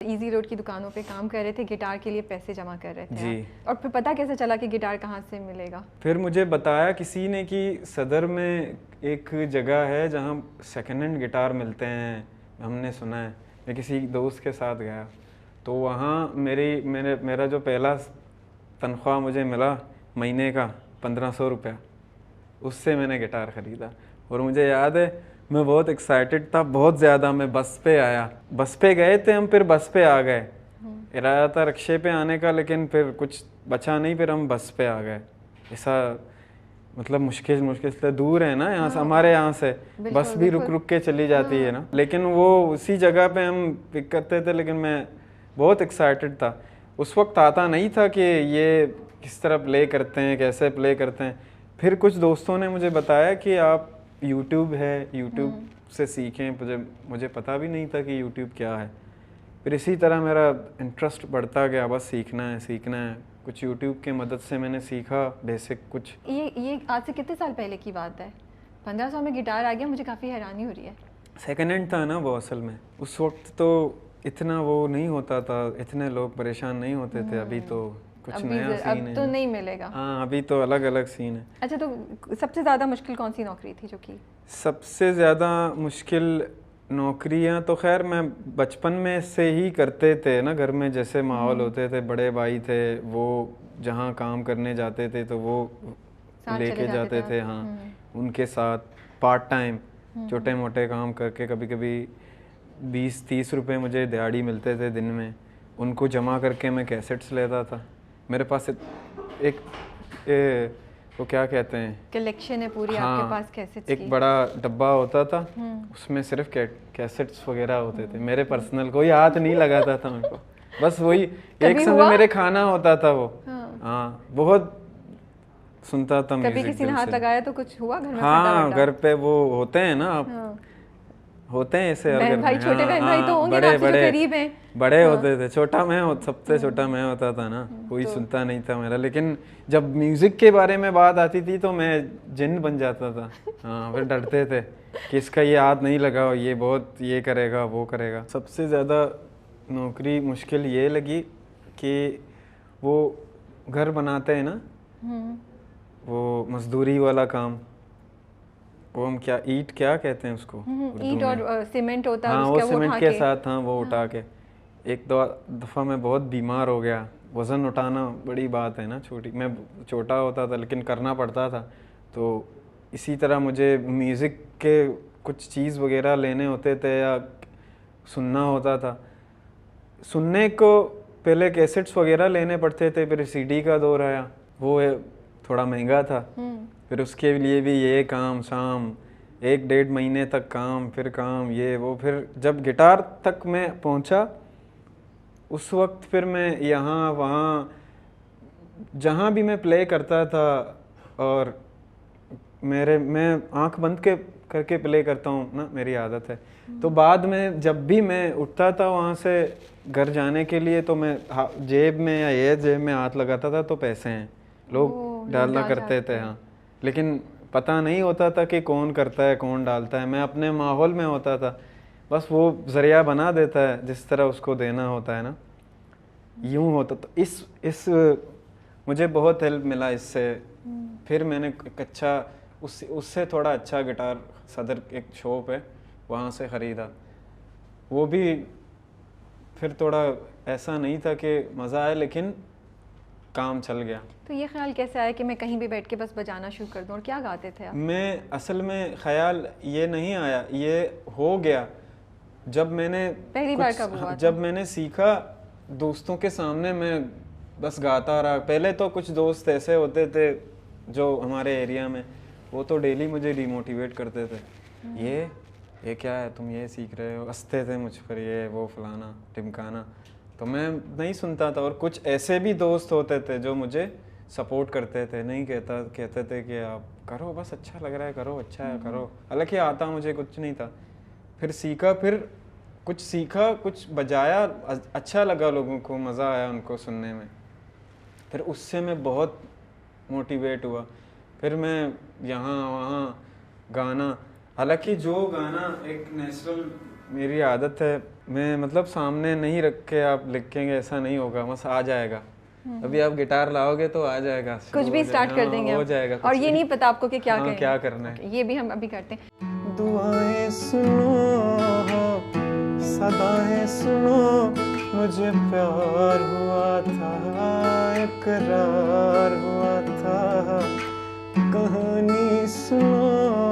Easy road की दुकानों पे काम कर रहे थे, गिटार के लिए पैसे जमा कर रहे थे जी। आप। और फिर पता कैसे चला कि गिटार कहाँ से मिलेगा? फिर मुझे बताया किसी ने कि सदर में एक जगह है जहाँ सेकेंड हैंड गिटार मिलते हैं, हमने सुना है। मैं किसी दोस्त के साथ गया तो वहाँ मेरा जो पहला तनख्वाह मुझे मिला महीने का 1500 रुपया, उससे मैंने गिटार ख़रीदा। और मुझे याद है मैं बहुत एक्साइटेड था, बहुत ज़्यादा। मैं बस पे आया, बस पे गए थे हम, फिर बस पे आ गए। इरादा था रिक्शे पे आने का, लेकिन फिर कुछ बचा नहीं, फिर हम बस पे आ गए। ऐसा मतलब मुश्किल से दूर है ना यहाँ से, हमारे यहाँ से बस भी रुक रुक के चली जाती है ना, लेकिन वो उसी जगह पे हम पिक करते थे। लेकिन मैं बहुत एक्साइटेड था। उस वक्त आता नहीं था कि ये किस तरह प्ले करते हैं, कैसे प्ले करते हैं। फिर कुछ दोस्तों ने मुझे बताया कि आप यूट्यूब है, यूट्यूब से सीखें। मुझे पता भी नहीं था कि यूट्यूब क्या है। फिर इसी तरह मेरा इंटरेस्ट बढ़ता गया, बस सीखना है। कुछ यूट्यूब की मदद से मैंने सीखा बेसिक कुछ। ये आज से कितने साल पहले की बात है? 1500 में गिटार आ गया, मुझे काफ़ी हैरानी हो रही है। सेकेंड हैंड था ना वो असल में, उस वक्त तो इतना वो नहीं होता था, इतने लोग परेशान नहीं होते थे। अभी तो कुछ नया सीन है, अब तो नहीं मिलेगा। हाँ, अभी तो अलग अलग सीन है। अच्छा, तो सबसे ज़्यादा मुश्किल कौन सी नौकरी थी जो की? सबसे ज़्यादा मुश्किल नौकरियां तो खैर मैं बचपन में से ही करते थे ना, घर में जैसे माहौल होते थे, बड़े भाई थे, वो जहाँ काम करने जाते थे तो वो लेके जाते थे, हाँ, उनके साथ पार्ट टाइम छोटे मोटे काम करके, कभी कभी 20-30 रुपए मुझे दिहाड़ी मिलते थे दिन में, उनको जमा करके मैं कैसेट्स लेता था। मेरे पास एक वो क्या कहते हैं, कलेक्शन है पूरी, हाँ, आपके पास कैसेट्स एक की? बड़ा डब्बा होता था, उसमें सिर्फ कैसेट्स वगैरह होते थे मेरे पर्सनल। कोई हाथ नहीं लगाता था उनको, बस वही एक समय मेरे खाना होता था वो। हाँ, बहुत सुनता था म्यूजिक। कभी किसी ने हाथ लगाया तो कुछ हुआ घर में? हाँ, घर पे वो होते हैं ना, आप होते हैं ऐसे बहन भाई, छोटे बहन भाई तो होंगे ना आपसे जो करीब हैं। बड़े होते थे, छोटा मैं सबसे छोटा मैं होता था ना, कोई सुनता नहीं था मेरा। लेकिन जब म्यूजिक के बारे में बात आती थी तो मैं जिन बन जाता था। हाँ, फिर डरते थे कि इसका ये हाथ नहीं लगाओ, ये बहुत ये करेगा वो करेगा। सबसे ज़्यादा नौकरी मुश्किल ये लगी कि वो घर बनाते हैं ना, वो मजदूरी वाला काम, वो हम ईट क्या कहते हैं उसको? ईट और सीमेंट होता है, हाँ, वो सीमेंट के साथ, हाँ, वो उठा के। एक दो दफ़ा मैं बहुत बीमार हो गया। वज़न उठाना बड़ी बात है ना, मैं छोटा होता था लेकिन करना पड़ता था। तो इसी तरह मुझे म्यूज़िक के कुछ चीज़ वगैरह लेने होते थे या सुनना होता था। सुनने को पहले कैसेट्स वगैरह लेने पड़ते थे, फिर सीडी का दौर आया, वो थोड़ा महंगा था। फिर उसके लिए भी ये काम शाम, 1-1.5 महीने तक काम, फिर काम ये वो। फिर जब गिटार तक मैं पहुंचा उस वक्त फिर मैं यहाँ वहाँ जहाँ भी मैं प्ले करता था, और मैं आंख बंद करके प्ले करता हूँ ना, मेरी आदत है। तो बाद में जब भी मैं उठता था वहाँ से घर जाने के लिए, तो मैं जेब में या ये जेब में हाथ लगाता था तो पैसे हैं, लोग डालना करते थे। हाँ, लेकिन पता नहीं होता था कि कौन करता है कौन डालता है। मैं अपने माहौल में होता था, बस वो ज़रिया बना देता है जिस तरह उसको देना होता है ना, यूँ होता। तो इस मुझे बहुत हेल्प मिला इससे। फिर मैंने एक अच्छा उससे थोड़ा अच्छा गिटार सदर एक शॉप है वहाँ से ख़रीदा। वो भी फिर थोड़ा ऐसा नहीं था कि मज़ा आया, लेकिन काम चल गया। तो ये ख्याल कैसे आया कि मैं कहीं भी बैठ के बस बजाना शुरू कर दूं? और क्या गाते थे आप? मैं असल में ख्याल ये नहीं आया, ये हो गया जब मैंने पहली बार कब हुआ था? जब मैंने सीखा दोस्तों के सामने, मैं बस गाता रहा। पहले तो कुछ दोस्त ऐसे होते थे जो हमारे एरिया में, वो तो डेली मुझे डिमोटिवेट करते थे, ये क्या है, तुम ये सीख रहे हो, हंसते थे मुझ पर, ये वो फलाना टिमकाना। तो मैं नहीं सुनता था। और कुछ ऐसे भी दोस्त होते थे जो मुझे सपोर्ट करते थे, नहीं कहते थे कि आप करो, बस अच्छा लग रहा है करो, अच्छा है करो। हालांकि आता मुझे कुछ नहीं था। फिर सीखा, फिर कुछ सीखा, कुछ बजाया, अच्छा लगा, लोगों को मज़ा आया उनको सुनने में। फिर उससे मैं बहुत मोटिवेट हुआ। फिर मैं यहाँ वहाँ गाना, हालांकि जो गाना एक नेचुरल मेरी आदत है, मैं मतलब सामने नहीं रख के आप लिखेंगे ऐसा नहीं होगा, बस आ जाएगा। अभी आप गिटार लाओगे तो आ जाएगा, कुछ भी स्टार्ट कर देंगे हो हम। जाएगा। और ये नहीं पता आपको कि क्या हाँ, करें, क्या करना है। ये भी हम अभी करते हैं। दुआएं सुनो, सदाएं सुनो, मुझे प्यार हुआ था, इकरार हुआ था, कहानी सुनो